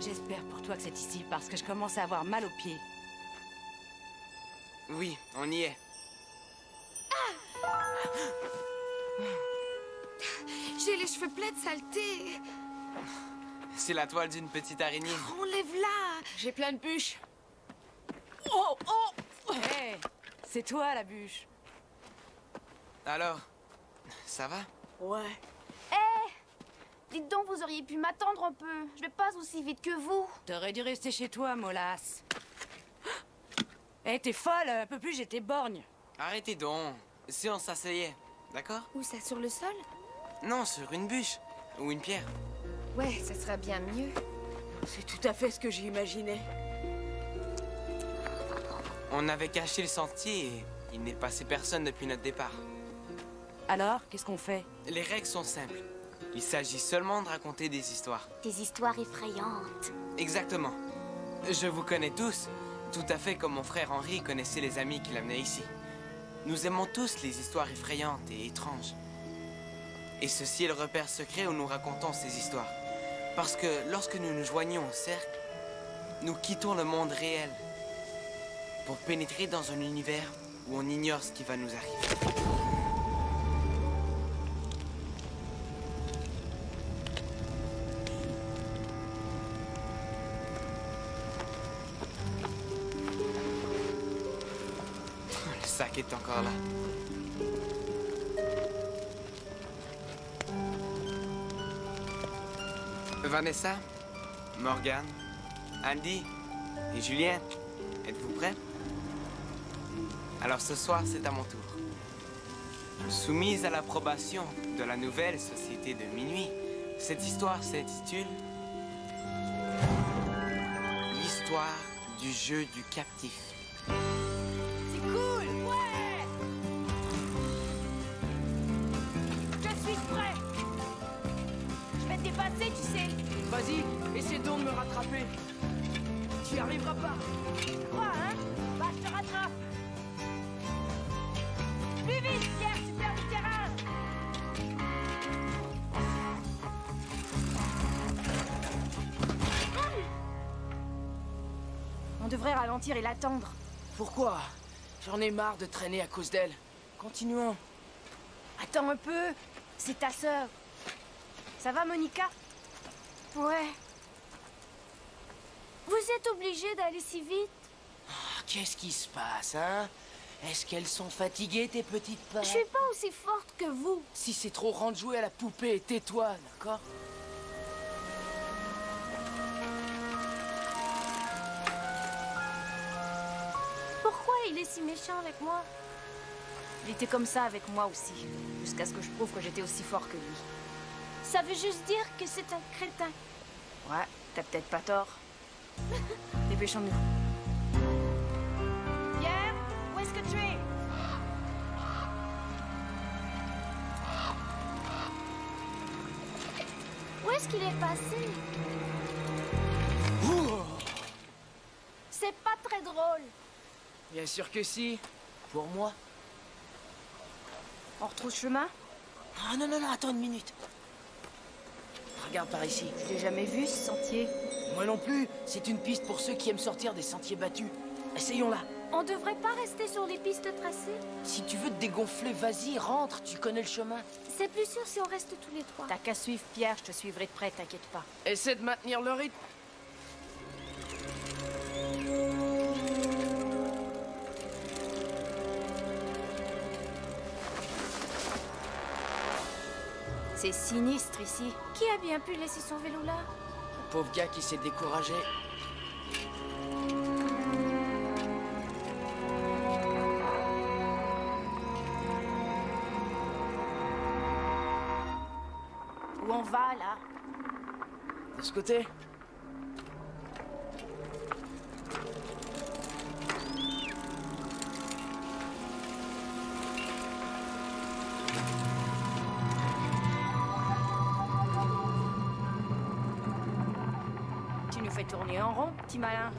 J'espère pour toi que c'est ici, parce que je commence à avoir mal aux pieds. Oui, on y est. J'ai les cheveux pleins de saleté. C'est la toile d'une petite araignée. Enlève-la. J'ai plein de bûches. Oh, oh! Hé, c'est toi la bûche. Alors, ça va? Ouais. Dites donc, vous auriez pu m'attendre un peu. Je vais pas aussi vite que vous. T'aurais dû rester chez toi, Molas. Hé, t'es folle, un peu plus j'étais borgne. Arrêtez donc. Si on s'asseyait, d'accord? Où ça, sur le sol? Non, sur une bûche. Ou une pierre. Ouais, ça serait bien mieux. C'est tout à fait ce que j'ai imaginé. On avait caché le sentier et il n'est passé personne depuis notre départ. Alors, qu'est-ce qu'on fait? Les règles sont simples. Il s'agit seulement de raconter des histoires. Des histoires effrayantes. Exactement. Je vous connais tous, tout à fait comme mon frère Henri connaissait les amis qui l'amenaient ici. Nous aimons tous les histoires effrayantes et étranges. Et ceci est le repère secret où nous racontons ces histoires. Parce que lorsque nous nous joignons au cercle, nous quittons le monde réel pour pénétrer dans un univers où on ignore ce qui va nous arriver. Le sac est encore là. Vanessa, Morgane, Andy et Julien, êtes-vous prêts? Alors ce soir, c'est à mon tour. Soumise à l'approbation de la nouvelle Société de Minuit, cette histoire s'intitule L'histoire du jeu du captif. C'est cool! Ouais! Je suis prêt. Je vais te dépasser, tu sais. Vas-y, essaie donc de me rattraper. Tu y arriveras pas. Quoi, hein? Bah, je te rattrape. Plus vite, Pierre, tu perds du terrain. On devrait ralentir et l'attendre. Pourquoi? J'en ai marre de traîner à cause d'elle. Continuons. Attends un peu. C'est ta sœur. Ça va, Monica? Ouais. Vous êtes obligés d'aller si vite? Qu'est-ce qui se passe, hein? Est-ce qu'elles sont fatiguées, tes petites pattes? Je suis pas aussi forte que vous. Si c'est trop, rentre jouer à la poupée et tais-toi, d'accord? Pourquoi il est si méchant avec moi? Il était comme ça avec moi aussi, jusqu'à ce que je prouve que j'étais aussi fort que lui. Ça veut juste dire que c'est un crétin. Ouais, t'as peut-être pas tort. Dépêchons-nous. Pierre, où est-ce que tu es? Où est-ce qu'il est passé? C'est pas très drôle. Bien sûr que si. Pour moi. On retrouve chemin? Ah non, non, non, attends une minute. Regarde par ici. Je l'ai jamais vu, ce sentier. Moi non plus. C'est une piste pour ceux qui aiment sortir des sentiers battus. Essayons-la. On devrait pas rester sur les pistes tracées? Si tu veux te dégonfler, vas-y, rentre. Tu connais le chemin. C'est plus sûr si on reste tous les trois. T'as qu'à suivre Pierre, je te suivrai de près, t'inquiète pas. Essaie de maintenir le rythme. C'est sinistre ici. Qui a bien pu laisser son vélo là? Le pauvre gars qui s'est découragé. Où on va là? De ce côté. Tu nous fais tourner en rond, petit malin.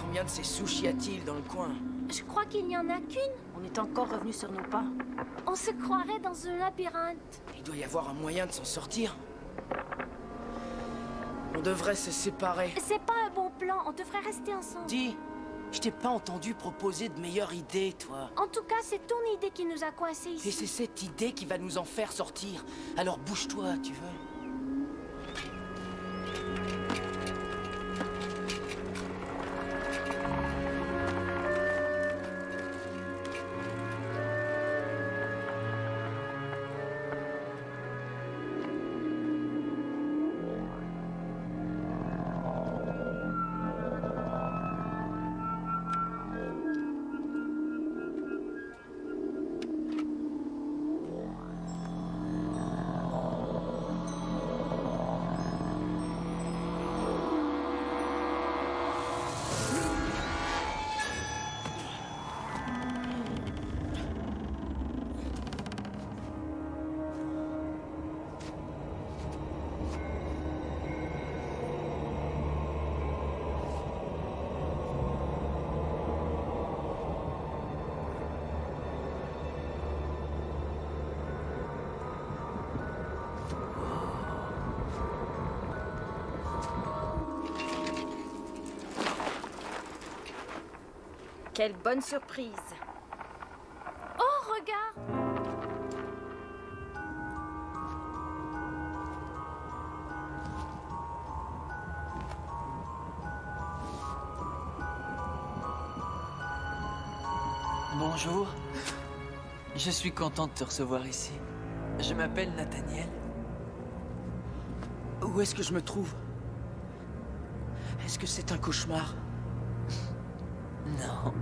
Combien de ces sushis y a-t-il dans le coin? Je crois qu'il n'y en a qu'une. On est encore revenu sur nos pas. On se croirait dans un labyrinthe. Il doit y avoir un moyen de s'en sortir. On devrait se séparer. C'est pas un bon plan, on devrait rester ensemble. Dis, je t'ai pas entendu proposer de meilleures idées, toi. En tout cas, c'est ton idée qui nous a coincés Et ici. c'est cette idée qui va nous en faire sortir. Alors bouge-toi, tu veux. Quelle bonne surprise. Oh, regarde! Bonjour. Je suis content de te recevoir ici. Je m'appelle Nathaniel. Où est-ce que je me trouve? Est-ce que c'est un cauchemar? Non.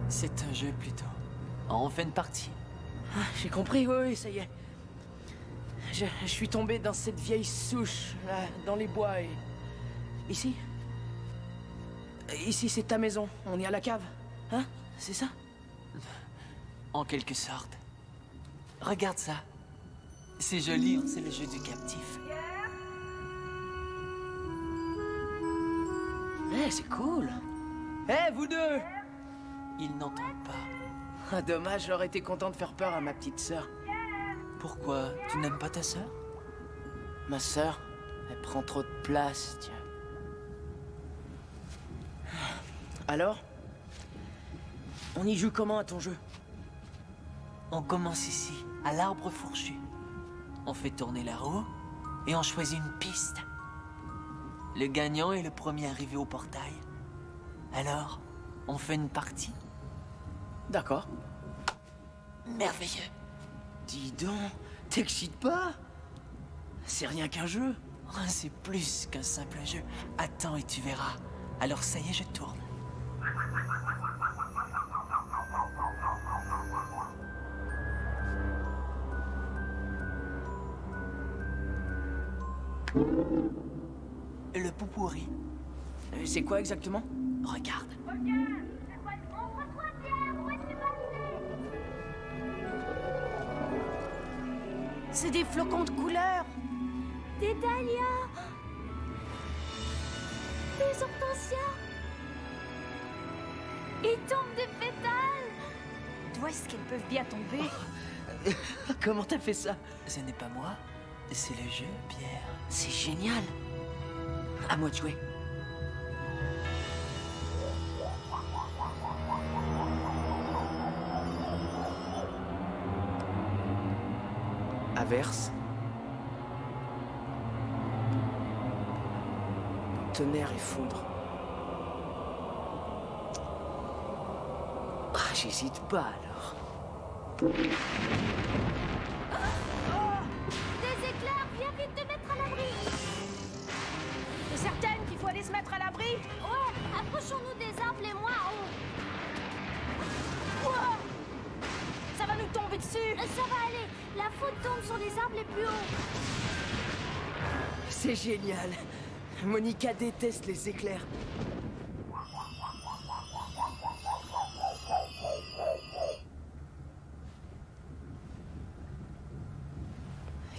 C'est un jeu plutôt. On fait une partie. Ah, j'ai compris, oui, ça y est. Je suis tombé dans cette vieille souche, là, dans les bois et... Ici? Ici, c'est ta maison. On est à la cave. Hein? C'est ça? En quelque sorte. Regarde ça. C'est joli, c'est le jeu du captif. Eh, c'est cool. Eh, vous deux! Ils n'entendent pas. Ah, dommage, j'aurais été content de faire peur à ma petite sœur. Pourquoi? Tu n'aimes pas ta sœur? Ma sœur, elle prend trop de place, tiens. Alors? On y joue comment à ton jeu? On commence ici, à l'arbre fourchu. On fait tourner la roue et on choisit une piste. Le gagnant est le premier arrivé au portail. Alors, on fait une partie. D'accord. Merveilleux. Dis donc, t'excites pas? C'est rien qu'un jeu. Oh, c'est plus qu'un simple jeu. Attends et tu verras. Alors ça y est, je tourne. Le pot-pourri. C'est quoi exactement? Regarde. C'est des flocons de couleur. Des dahlias! Des hortensias! Ils tombent des pétales! D'où est-ce qu'elles peuvent bien tomber? Comment t'as fait ça? Ce n'est pas moi, c'est le jeu, Pierre. C'est génial. À moi de jouer. Averse. Tonnerre et foudre. Ah, j'hésite pas alors. Des éclairs! Viens vite te mettre à l'abri! T'es certaine qu'il faut aller se mettre à l'abri? Ouais! Approchons-nous des arbres, les moi en haut! Ouah! Ça va nous tomber dessus! Ça va aller! La faute tombe sur les arbres les plus hauts! C'est génial. Monica déteste les éclairs.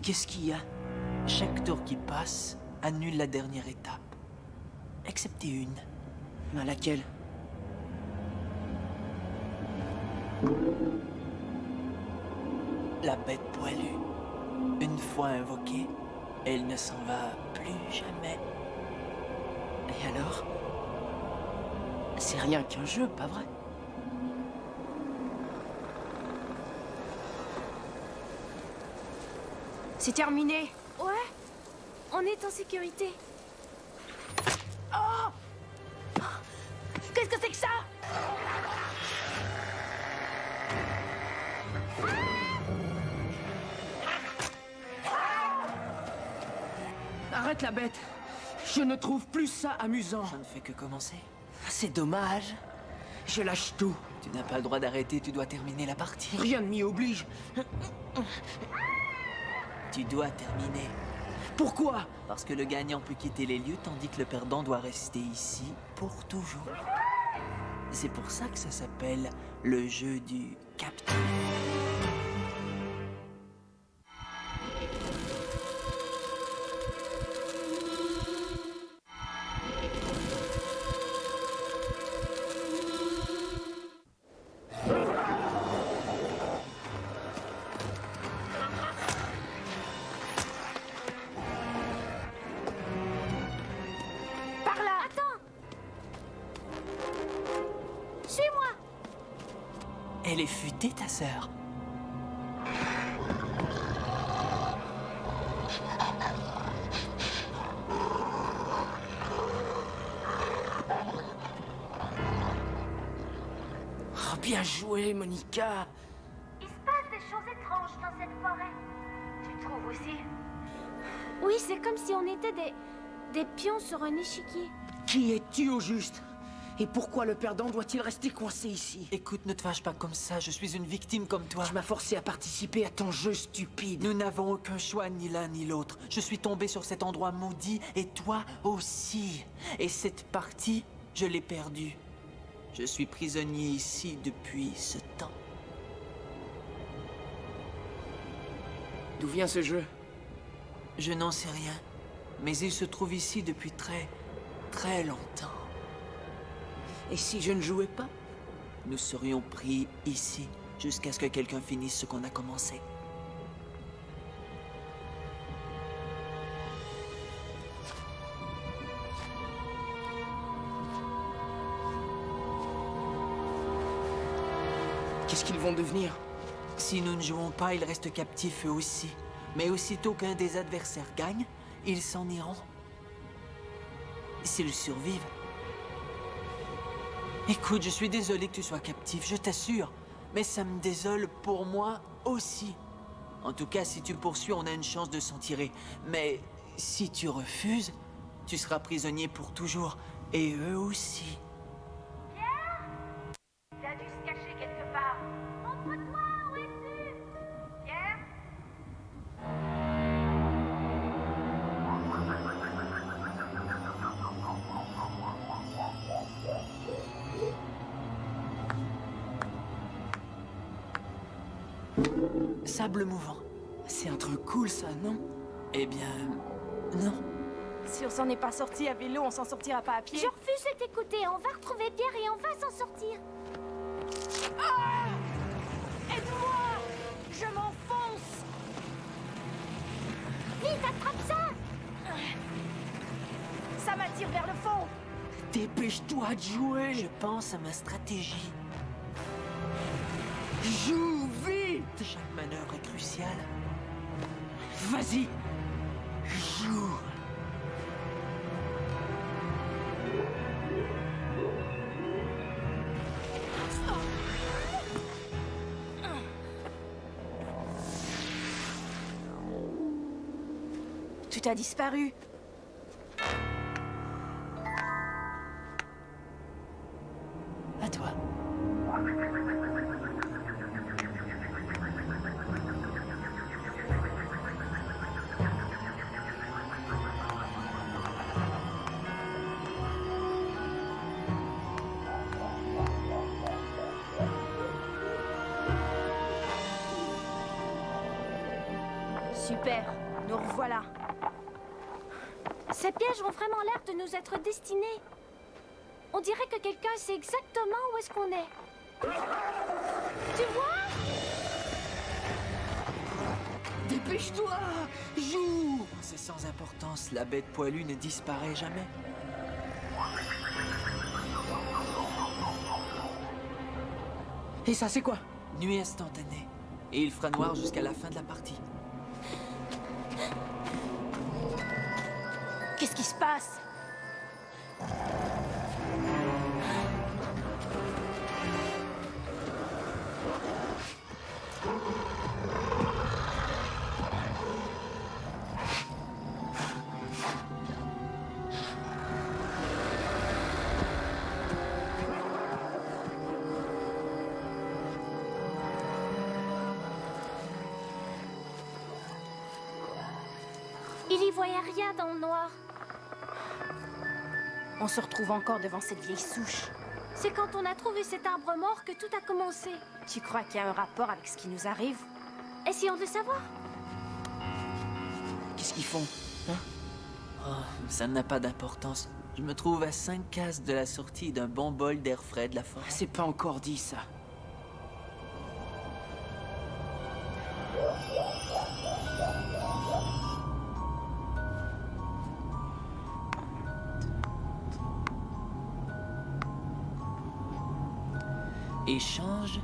Qu'est-ce qu'il y a? Chaque tour qui passe annule la dernière étape. Excepté une. À laquelle? La bête poilue. Une fois invoquée, elle ne s'en va plus jamais. Et alors? C'est rien qu'un jeu, pas vrai? C'est terminé. Ouais, on est en sécurité. Qu'est-ce que c'est que ça? Arrête la bête! Je ne trouve plus ça amusant. Ça ne fait que commencer. C'est dommage. Je lâche tout. Tu n'as pas le droit d'arrêter, tu dois terminer la partie. Rien ne m'y oblige. Tu dois terminer. Pourquoi? Parce que le gagnant peut quitter les lieux tandis que le perdant doit rester ici pour toujours. C'est pour ça que ça s'appelle le jeu du captif. Par là. Attends! Suis-moi! Elle est futée, ta sœur. Oh, bien joué, Monica. Il se passe des choses étranges dans cette forêt. Tu trouves aussi? Oui, c'est comme si on était des pions sur un échiquier. Qui es-tu au juste? Et pourquoi le perdant doit-il rester coincé ici? Écoute, ne te fâche pas comme ça, je suis une victime comme toi. Tu m'as forcé à participer à ton jeu stupide. Nous n'avons aucun choix, ni l'un ni l'autre. Je suis tombé sur cet endroit maudit, et toi aussi. Et cette partie, je l'ai perdue. Je suis prisonnier ici depuis ce temps. D'où vient ce jeu? Je n'en sais rien, mais il se trouve ici depuis très, très longtemps. Et si je ne jouais pas? Nous serions pris ici, jusqu'à ce que quelqu'un finisse ce qu'on a commencé. Qu'est-ce qu'ils vont devenir? Si nous ne jouons pas, ils restent captifs eux aussi. Mais aussitôt qu'un des adversaires gagne, ils s'en iront. S'ils survivent. Écoute, je suis désolé que tu sois captif, je t'assure. Mais ça me désole pour moi aussi. En tout cas, si tu poursuis, on a une chance de s'en tirer. Mais si tu refuses, tu seras prisonnier pour toujours. Et eux aussi. Il a dû se cacher quelque part. Montre-toi, où es-tu? Pierre? Sable mouvant. C'est un truc cool, ça, non? Eh bien, non. Si on s'en est pas sorti à vélo, on s'en sortira pas à pied. Je refuse de t'écouter. On va retrouver Pierre et on va s'en sortir. Aide-moi! Je m'enfonce! Vite, attrape ça! Ça m'attire vers le fond! Dépêche-toi de jouer! Je pense à ma stratégie. Joue vite! Chaque manœuvre est cruciale. Vas-y! Joue! Tout a disparu. À toi. Super, nous revoilà. Ces pièges ont vraiment l'air de nous être destinés. On dirait que quelqu'un sait exactement où est-ce qu'on est. Tu vois? Dépêche-toi! Joue! C'est sans importance, la bête poilue ne disparaît jamais. Et ça, c'est quoi? Nuit instantanée. Et il fera noir jusqu'à la fin de la partie. Qu'est-ce qui se passe? Il y voyait rien dans le noir. On se retrouve encore devant cette vieille souche. C'est quand on a trouvé cet arbre mort que tout a commencé. Tu crois qu'il y a un rapport avec ce qui nous arrive? Essayons de savoir. Qu'est-ce qu'ils font? Hein? Oh, ça n'a pas d'importance. Je me trouve à 5 cases de la sortie d'un bon bol d'air frais de la forêt. C'est pas encore dit, ça. Échange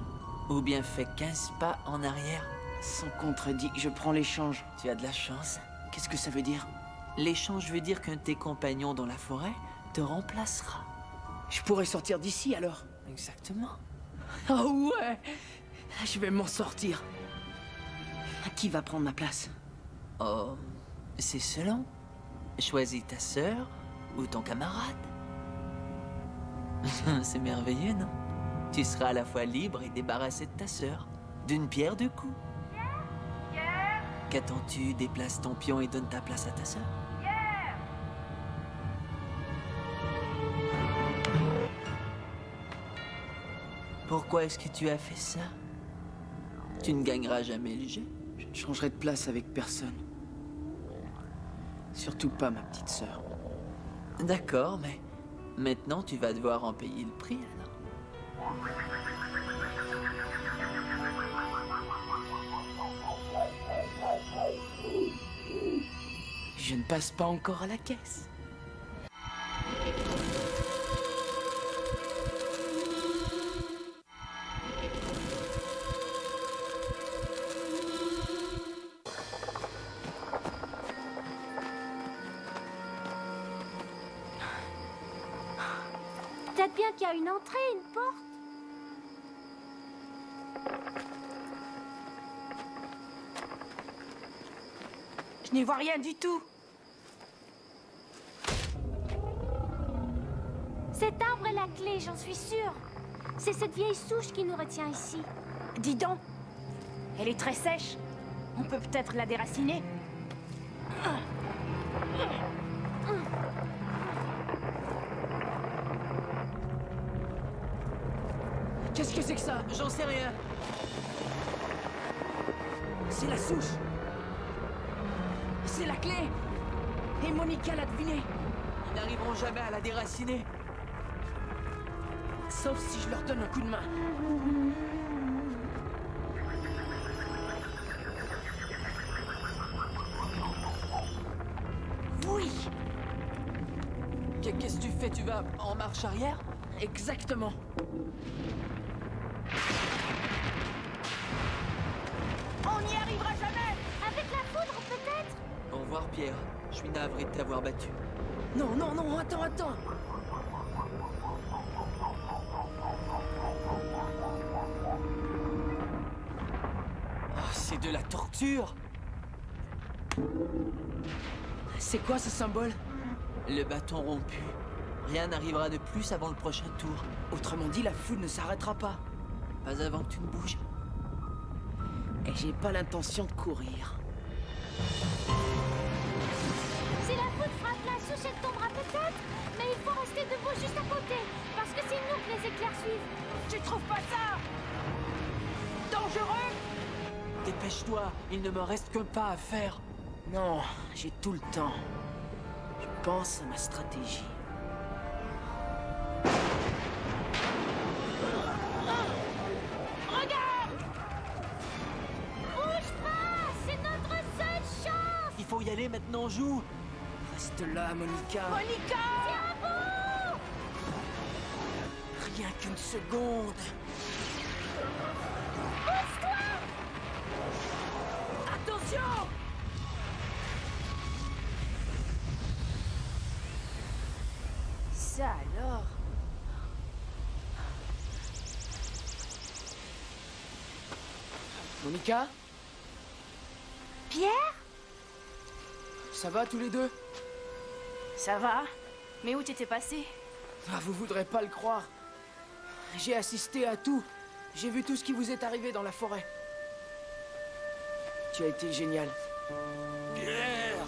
ou bien fais 15 pas en arrière. Sans contredit, je prends l'échange. Tu as de la chance. Qu'est-ce que ça veut dire? L'échange veut dire qu'un de tes compagnons dans la forêt te remplacera. Je pourrais sortir d'ici, alors? Exactement. Oh ouais! Je vais m'en sortir. Qui va prendre ma place? Oh, c'est selon. Choisis ta sœur ou ton camarade. C'est merveilleux, non? Tu seras à la fois libre et débarrassé de ta sœur. D'une pierre deux coups. Qu'attends-tu? Déplace ton pion et donne ta place à ta sœur. Pourquoi est-ce que tu as fait ça? Tu ne gagneras jamais le jeu. Je ne changerai de place avec personne. Surtout pas ma petite sœur. D'accord, mais maintenant tu vas devoir en payer le prix alors. Je ne passe pas encore à la caisse. Peut-être bien qu'il y a une entrée, une porte. Je n'y vois rien du tout. Cet arbre est la clé, j'en suis sûre. C'est cette vieille souche qui nous retient ici. Dis donc, elle est très sèche. On peut peut-être la déraciner. Qu'est-ce que c'est que ça? J'en sais rien. C'est la souche. C'est la clé. Et Monica l'a deviné. Ils n'arriveront jamais à la déraciner. Sauf si je leur donne un coup de main. Oui, Qu'est-ce que tu fais? Tu vas en marche arrière? exactement. On n'y arrivera jamais. Avec la foudre, peut-être? Au revoir Pierre. Je suis navré de t'avoir battu. Non, non, non, attends, attends. Oh, c'est de la torture. C'est quoi ce symbole? Le bâton rompu. Rien n'arrivera de plus avant le prochain tour. Autrement dit, la foule ne s'arrêtera pas. Pas avant que tu ne bouges. Et j'ai pas l'intention de courir. Si la foudre frappe la souche, elle tombera peut-être. Mais il faut rester debout juste à côté. Parce que c'est nous que les éclairs suivent. Tu trouves pas ça dangereux? Dépêche-toi, il ne me reste qu'un pas à faire. Non, j'ai tout le temps. Je pense à ma stratégie. maintenant joue. Reste là, Monica. Monica! Rien qu'une seconde. Attention! Ça alors? Monica, Pierre? ça va tous les deux? Ça va? Mais où t'étais passé? Ah, vous voudrez pas le croire. J'ai assisté à tout. J'ai vu tout ce qui vous est arrivé dans la forêt. Tu as été génial. Pierre!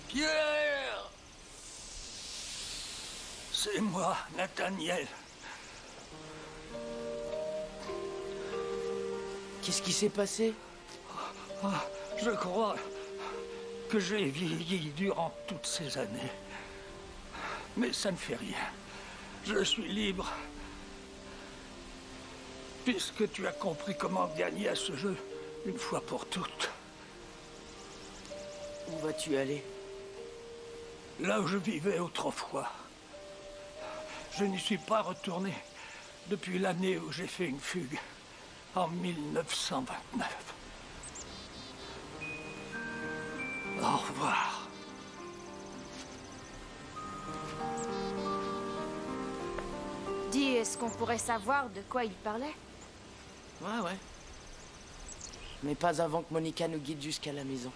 Pierre! C'est moi, Nathaniel. Qu'est-ce qui s'est passé? Je crois que j'ai vieilli durant toutes ces années. Mais ça ne fait rien. Je suis libre. Puisque tu as compris comment gagner à ce jeu une fois pour toutes. Où vas-tu aller? Là où je vivais autrefois. Je n'y suis pas retourné depuis l'année où j'ai fait une fugue, en 1929. Au revoir. Dis, est-ce qu'on pourrait savoir de quoi il parlait? Ouais. Mais pas avant que Monica nous guide jusqu'à la maison.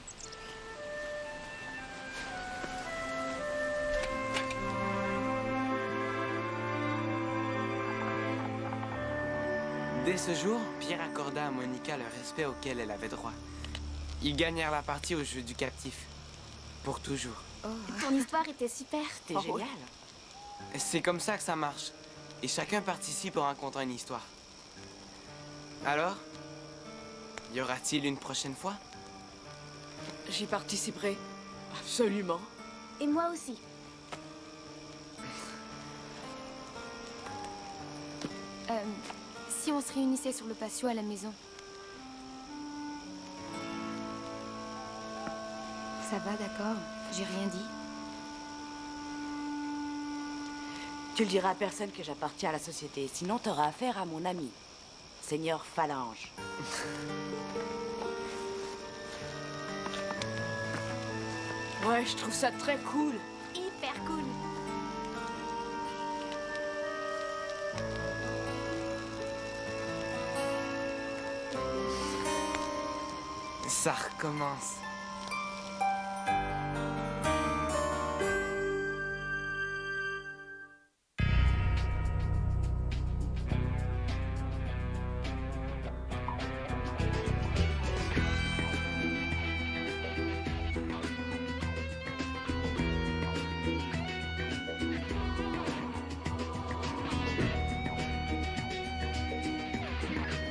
Dès ce jour, Pierre accorda à Monica le respect auquel elle avait droit. Ils gagnèrent la partie au jeu du captif. Pour toujours. Ton histoire était super. T'es génial. C'est comme ça que ça marche. Et chacun participe en racontant une histoire. Alors, y aura-t-il une prochaine fois? J'y participerai. Absolument. Et moi aussi. Si on se réunissait sur le patio à la maison. Ça va, d'accord. J'ai rien dit. Tu le diras à personne que j'appartiens à la société, sinon t'auras affaire à mon ami, Seigneur Phalange. Ouais, je trouve ça très cool. Hyper cool. Ça recommence.